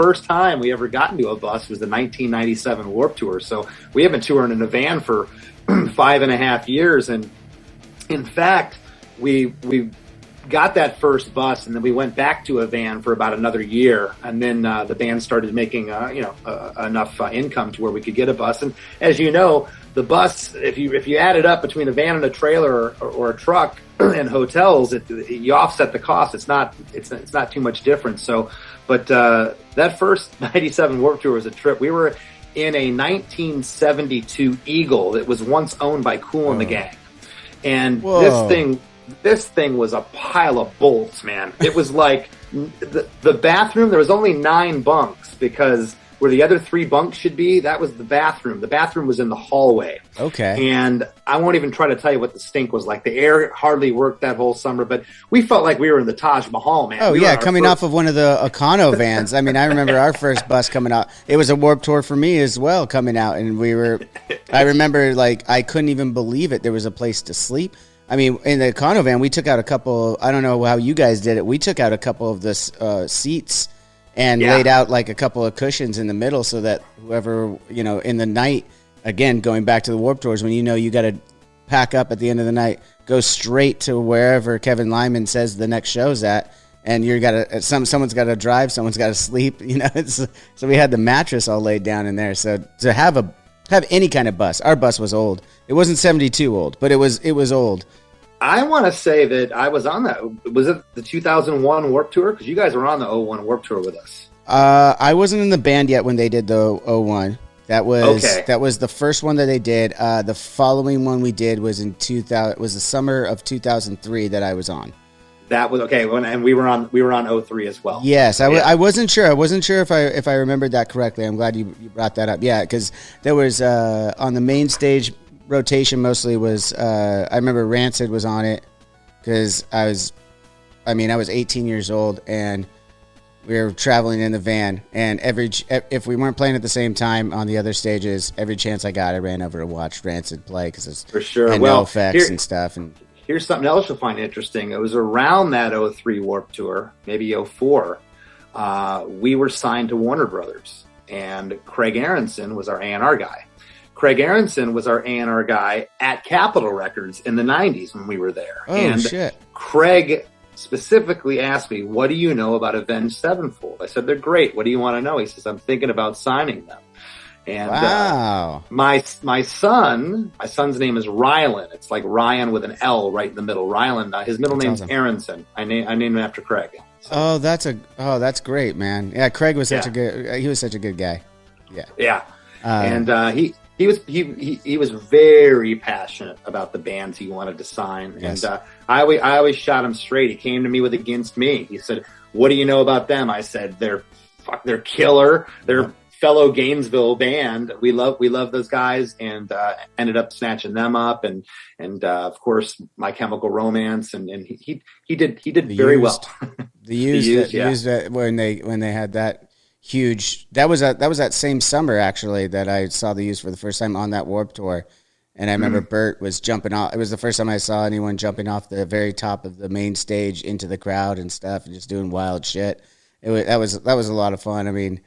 first time we ever got into a bus was the 1997 Warped Tour. So we have been touring in a van for 5.5 years. And in fact, we got that first bus, and then we went back to a van for about another year, and then the band started making enough income to where we could get a bus. And as you know, the bus, if you add it up between a van and a trailer or a truck and hotels, you offset the cost. It's not too much difference. So, but that first 97 Warped Tour was a trip. We were in a 1972 Eagle that was once owned by Kool and the Gang, and this thing was a pile of bolts, man. It was like the bathroom. There was only 9 bunks because where the other 3 bunks should be, that was the bathroom. The bathroom was in the hallway. Okay. And I won't even try to tell you what the stink was like. The air hardly worked that whole summer, but we felt like we were in the Taj Mahal, man. Oh, yeah, coming off of one of the Econo vans. I mean, I remember our first bus coming out. It was a Warped Tour for me as well coming out. And I remember, like, I couldn't even believe it. There was a place to sleep. I mean, in the Econo van, we took out a couple, I don't know how you guys did it. We took out a couple of the seats and laid out like a couple of cushions in the middle so that whoever, in the night, again, going back to the Warped Tours, when you got to pack up at the end of the night, go straight to wherever Kevin Lyman says the next show's at, and someone's got to drive, someone's got to sleep, so we had the mattress all laid down in there. So to have any kind of bus, our bus was old. It wasn't 72 old, but it was old. I want to say that I was on that. Was it the 2001 Warped Tour? Because you guys were on the 01 Warped Tour with us. I wasn't in the band yet when they did the 01. That was the first one that they did. The following one we did was in 2000. It was the summer of 2003 that I was on. That was okay. And we were on 03 as well. Yes, I wasn't sure. I wasn't sure if I remembered that correctly. I'm glad you brought that up. Yeah, because there was on the main stage rotation mostly was I remember Rancid was on it because I was 18 years old and we were traveling in the van, and if we weren't playing at the same time on the other stages, every chance I got I ran over to watch Rancid play because it's for sure and no effects and stuff. And here's something else you'll find interesting. It was around that 03 Warped Tour, maybe 04, we were signed to Warner Brothers, and Craig Aronson was our A&R guy. Craig Aronson was our A&R guy at Capitol Records in the 90s when we were there. Oh, and shit. Craig specifically asked me, what do you know about Avenged Sevenfold? I said, they're great. What do you want to know? He says, I'm thinking about signing them. And wow. My son's name is Rylan. It's like Ryan with an L right in the middle. Rylan. His middle name's awesome. Aronson. I named him after Craig. So. That's great, man. Yeah, Craig was such a good guy. Yeah. Yeah. And he was very passionate about the bands he wanted to sign. Yes. And I always shot him straight. He came to me with Against Me. He said, what do you know about them? I said, they're killer. They're fellow Gainesville band. We love those guys, and ended up snatching them up, and of course My Chemical Romance, and he did very well. The Used when they had that huge, that was that same summer actually that I saw the Used for the first time on that Warped Tour, and I remember Bert was jumping off. It was the first time I saw anyone jumping off the very top of the main stage into the crowd and stuff, and just doing wild shit. That was a lot of fun. I mean,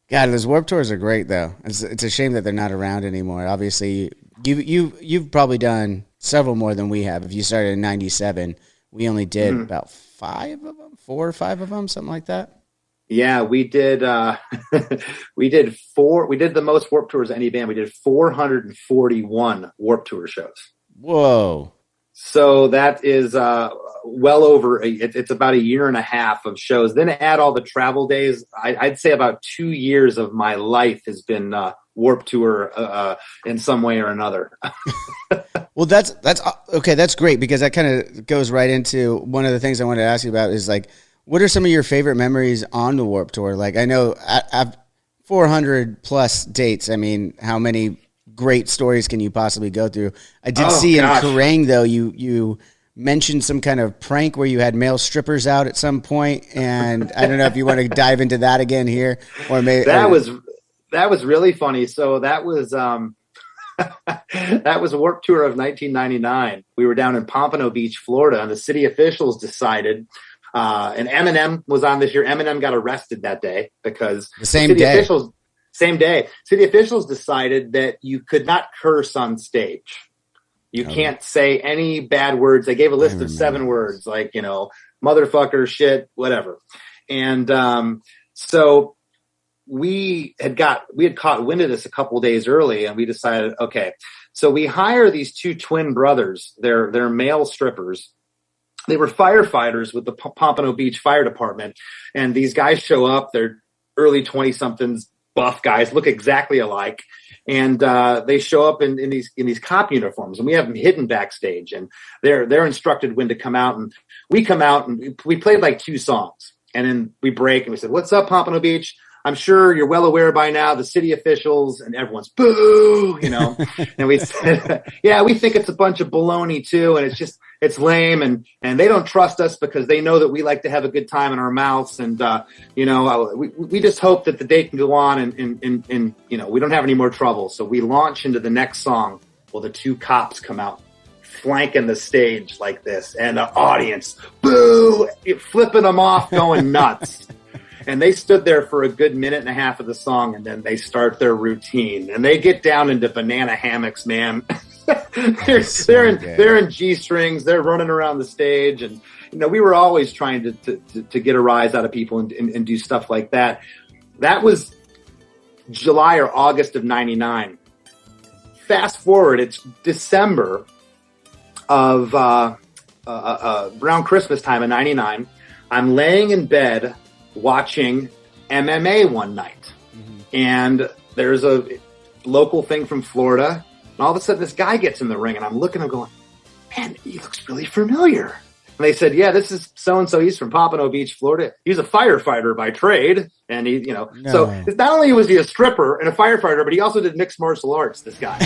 God, those Warped Tours are great, though. It's a shame that they're not around anymore. Obviously, you've probably done several more than we have. If you started in '97, we only did about 4 or 5 of them, something like that. Yeah, we did. We did the most Warped Tours of any band. We did 441 Warped Tour shows. Whoa! So that is well over. It's about 1.5 years of shows. Then add all the travel days. I'd say about 2 years of my life has been Warped Tour in some way or another. Well, that's okay. That's great, because that kind of goes right into one of the things I wanted to ask you about is, like, what are some of your favorite memories on the Warped Tour? Like, I know I've 400 plus dates. I mean, how many great stories can you possibly go through? I did see in Kerrang, though, you mentioned some kind of prank where you had male strippers out at some point, and I don't know if you want to dive into that again here, or maybe that was really funny. So that was that was a Warped Tour of 1999. We were down in Pompano Beach, Florida, and the city officials decided And Eminem was on this year. Eminem got arrested that day because the same day. Same day. City officials decided that you could not curse on stage. You can't say any bad words. They gave a list of 7 words, like, motherfucker, shit, whatever. And so we had caught wind of this a couple of days early, and we decided, okay. So we hire these 2 twin brothers. They're male strippers. They were firefighters with the Pompano Beach Fire Department. And these guys show up. They're early 20-somethings, buff guys, look exactly alike. And they show up in these cop uniforms, and we have them hidden backstage, and they're instructed when to come out. And we come out, and we played like 2 songs, and then we break, and we said, "What's up, Pompano Beach? I'm sure you're well aware by now, the city officials," and everyone's boo, And we said, "Yeah, we think it's a bunch of baloney too, and it's lame, and they don't trust us because they know that we like to have a good time in our mouths, and we just hope that the day can go on, and we don't have any more trouble." So we launch into the next song. Well, the 2 cops come out, flanking the stage like this, and the audience, boo, flipping them off, going nuts. And they stood there for a good minute and a half of the song, and then they start their routine, and they get down into banana hammocks, man. they're in G-strings. They're running around the stage, and we were always trying to get a rise out of people and do stuff like that. That was July or August of '99. Fast forward, it's December of around Christmas time of '99. I'm laying in bed watching MMA one night, and there's a local thing from Florida, and all of a sudden this guy gets in the ring, and I'm looking, I'm going, man, he looks really familiar. And they said, yeah, this is so-and-so. He's from Pompano Beach, Florida. He's a firefighter by trade. And he, so not only was he a stripper and a firefighter, but he also did mixed martial arts, this guy.